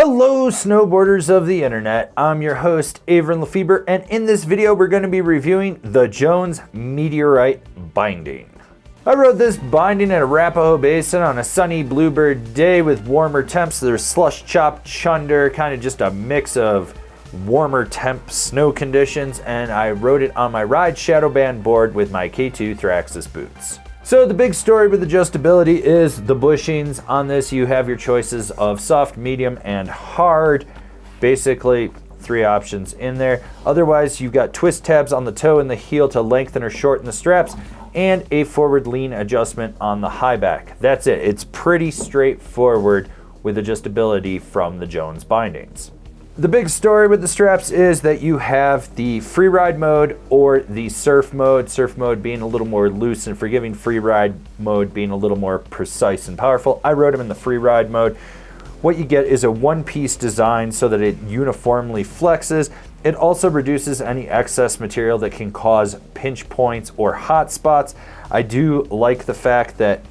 Hello snowboarders of the internet, I'm your host Avran LeFeber, and in this video we're going to be reviewing the Jones Meteorite binding. I rode this binding at Arapahoe Basin on a sunny bluebird day with warmer temps. There's slush chop chunder, kind of just a mix of warmer temp snow conditions, and I rode it on my Ride Shadow Band board with my K2 Thraxis boots. So the big story with adjustability is the bushings. On this you have your choices of soft, medium, and hard. Basically 3 options in there. Otherwise you've got twist tabs on the toe and the heel to lengthen or shorten the straps, and a forward lean adjustment on the high back. That's it. It's pretty straightforward with adjustability from the Jones bindings. The big story with the straps is that you have the free ride mode or the surf mode being a little more loose and forgiving, free ride mode being a little more precise and powerful. I rode them in the free ride mode. What you get is a one-piece design so that it uniformly flexes. It also reduces any excess material that can cause pinch points or hot spots. I do like the fact that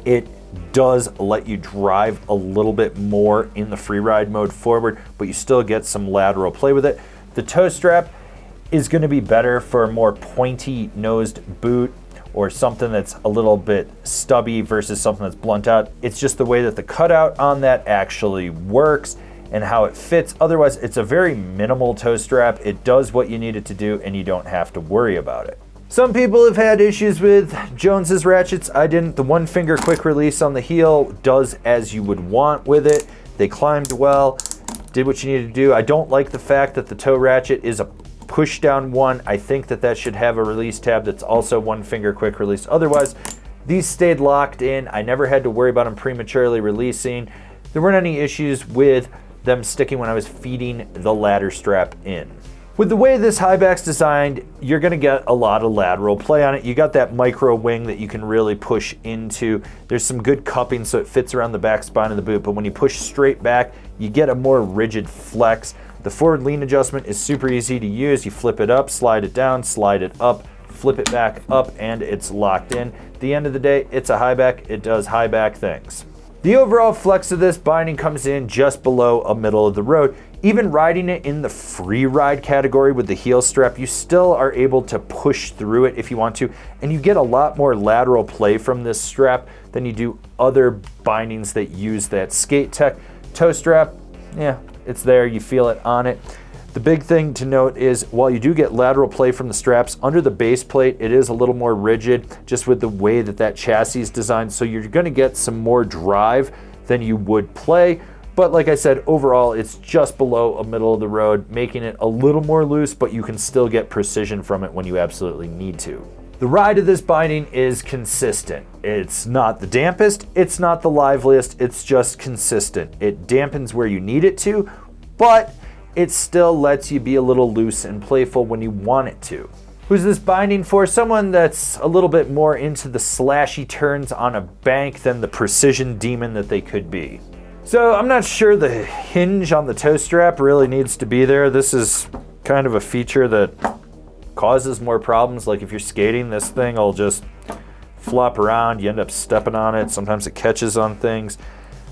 it does let you drive a little bit more in the free ride mode forward, but you still get some lateral play with it. The toe strap is going to be better for a more pointy nosed boot or something that's a little bit stubby versus something that's blunt out. It's just the way that the cutout on that actually works and how it fits. Otherwise, it's a very minimal toe strap. It does what you need it to do and you don't have to worry about it. Some people have had issues with Jones's ratchets. I didn't. The one finger quick release on the heel does as you would want with it. They climbed well, did what you needed to do. I don't like the fact that the toe ratchet is a push down one. I think that that should have a release tab that's also one finger quick release. Otherwise, these stayed locked in. I never had to worry about them prematurely releasing. There weren't any issues with them sticking when I was feeding the ladder strap in. With the way this high back's designed, you're gonna get a lot of lateral play on it. You got that micro wing that you can really push into. There's some good cupping so it fits around the back spine of the boot, but when you push straight back, you get a more rigid flex. The forward lean adjustment is super easy to use. You flip it up, slide it down, slide it up, flip it back up, and it's locked in. At the end of the day, it's a high back. It does high back things. The overall flex of this binding comes in just below a middle of the road. Even riding it in the free ride category with the heel strap, you still are able to push through it if you want to, and you get a lot more lateral play from this strap than you do other bindings that use that skate tech. Toe strap, yeah, it's there, you feel it on it. The big thing to note is while you do get lateral play from the straps, under the base plate it is a little more rigid just with the way that that chassis is designed, so you're going to get some more drive than you would play. But like I said, overall it's just below a middle of the road, making it a little more loose, but you can still get precision from it when you absolutely need to. The ride of this binding is consistent. It's not the dampest, it's not the liveliest, it's just consistent. It dampens where you need it to, but it still lets you be a little loose and playful when you want it to. Who's this binding for? Someone that's a little bit more into the slashy turns on a bank than the precision demon that they could be. So I'm not sure the hinge on the toe strap really needs to be there. This is kind of a feature that causes more problems. Like if you're skating, this thing will just flop around. You end up stepping on it. Sometimes it catches on things.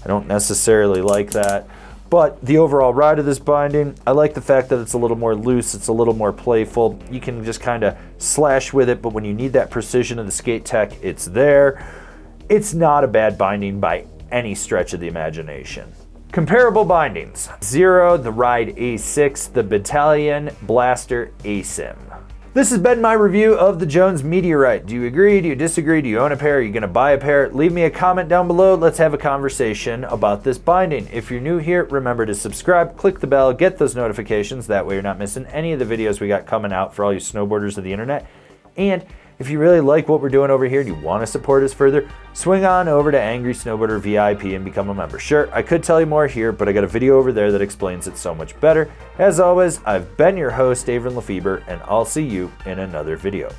I don't necessarily like that. But the overall ride of this binding, I like the fact that it's a little more loose, it's a little more playful. You can just kind of slash with it, but when you need that precision of the skate tech, it's there. It's not a bad binding by any stretch of the imagination. Comparable bindings: Zero, the Ride A6, the Battalion Blaster ASIM. This has been my review of the Jones Meteorite. Do you agree? Do you disagree? Do you own a pair? Are you gonna buy a pair? Leave me a comment down below. Let's have a conversation about this binding. If you're new here, remember to subscribe, click the bell, get those notifications. That way you're not missing any of the videos we got coming out for all you snowboarders of the internet. And if you really like what we're doing over here and you want to support us further, swing on over to Angry Snowboarder VIP and become a member. Sure, I could tell you more here, but I got a video over there that explains it so much better. As always, I've been your host, Avran LeFeber, and I'll see you in another video.